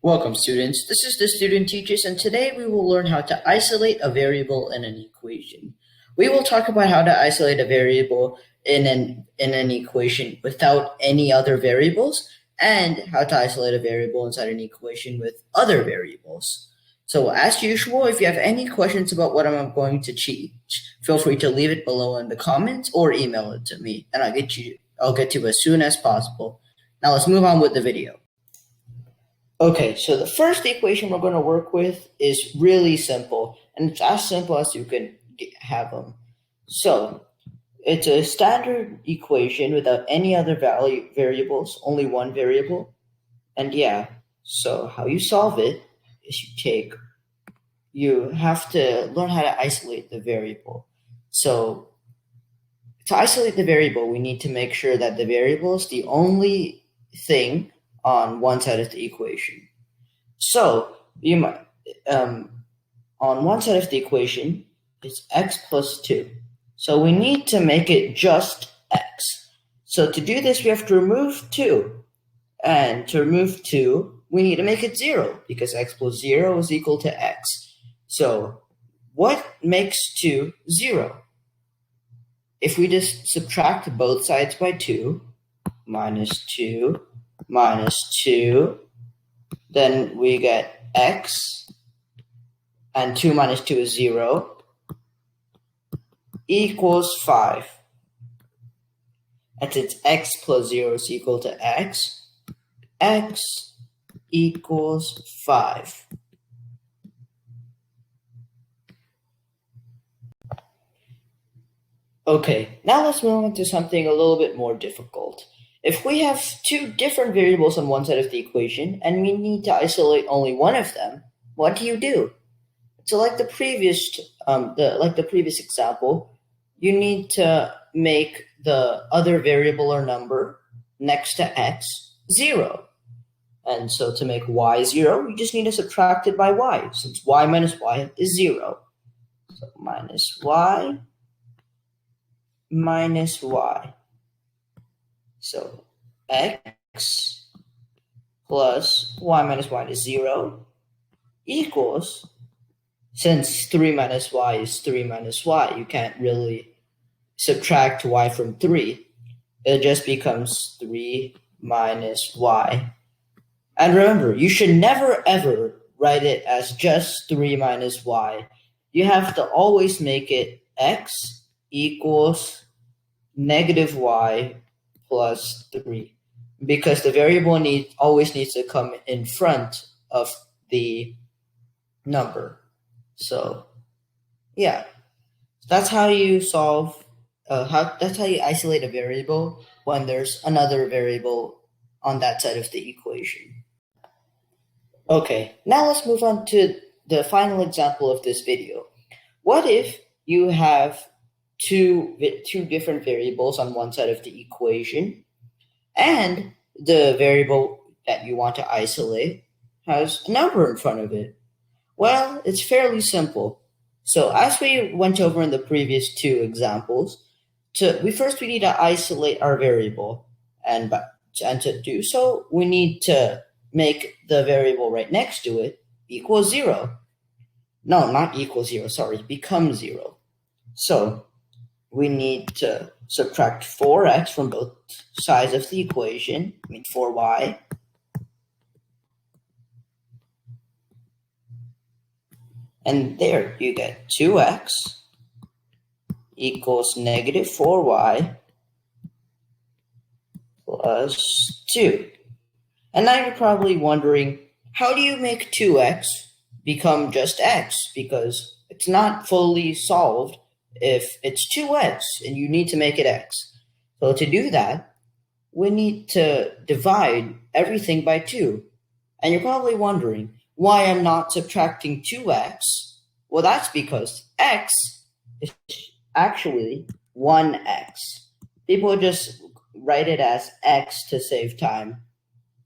Welcome, students. This is the Student Teachers, and today we will learn how to isolate a variable in an equation. We will talk about how to isolate a variable in an equation without any other variables, and how to isolate a variable inside an equation with other variables. So, as usual, if you have any questions about what I'm going to teach, feel free to leave it below in the comments or email it to me, and I'll get to you as soon as possible. Now, let's move on with the video. Okay, so the first equation we're going to work with is really simple, and it's as simple as you can have them. So it's a standard equation without any other variables, only one variable. And yeah, so how you solve it is you have to learn how to isolate the variable. So to isolate the variable, we need to make sure that the variable is the only thing on one side of the equation. So you might on one side of the equation it's x plus 2. So we need to make it just x. So to do this, we have to remove 2. And to remove 2, we need to make it 0 because x plus 0 is equal to x. So what makes 2 0? If we just subtract both sides by 2, minus 2, minus 2, then we get x, and 2 minus 2 is 0, equals 5. And since x plus 0 is equal to x equals 5. Okay, now let's move on to something a little bit more difficult. If we have two different variables on one side of the equation and we need to isolate only one of them, what do? So like the previous example, you need to make the other variable or number next to x 0. And so to make y 0, you just need to subtract it by y, since y minus y is 0. So minus y minus y. So x plus y minus y is 0 equals, since 3 minus y is 3 minus y, you can't really subtract y from 3. It just becomes 3 minus y. And remember, you should never ever write it as just 3 minus y. You have to always make it x equals negative y plus 3, because the variable always needs to come in front of the number. So yeah, that's how you solve that's how you isolate a variable when there's another variable on that side of the equation. Okay, now let's move on to the final example of this video. What if you have two different variables on one side of the equation, and the variable that you want to isolate has a number in front of it? Well, it's fairly simple. So as we went over in the previous two examples, we need to isolate our variable, and to do so, we need to make the variable right next to it equal 0. No, not equal 0, sorry, become 0. So we need to subtract 4x from both sides of the equation, 4y. And there you get 2x equals negative 4y plus 2. And now you're probably wondering, how do you make 2x become just x? Because it's not fully solved if it's 2x and you need to make it x. So to do that, we need to divide everything by 2. And you're probably wondering why I'm not subtracting 2x. Well, that's because x is actually 1x. People just write it as x to save time.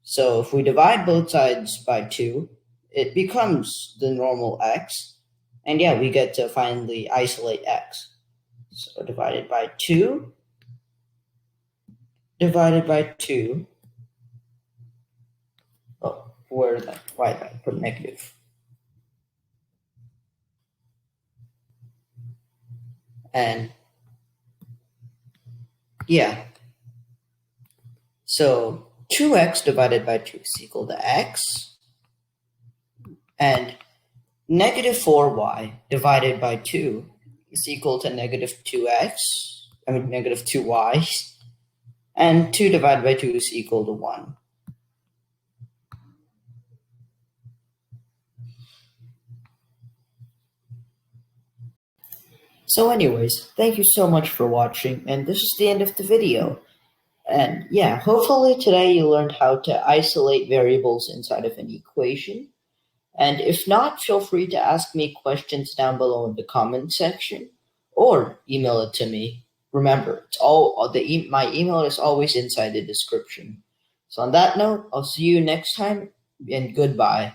So if we divide both sides by 2, it becomes the normal x. And yeah, we get to finally isolate x. So divided by 2, divided by 2. Oh, where then? Why did I put negative? And yeah, so 2x divided by 2 is equal to x, and negative 4y divided by 2 is equal to negative 2x, negative 2y, and 2 divided by 2 is equal to 1. So anyways, thank you so much for watching, and this is the end of the video. And yeah, hopefully today you learned how to isolate variables inside of an equation. And if not, feel free to ask me questions down below in the comment section or email it to me. Remember, it's my email is always inside the description. So on that note, I'll see you next time, and goodbye.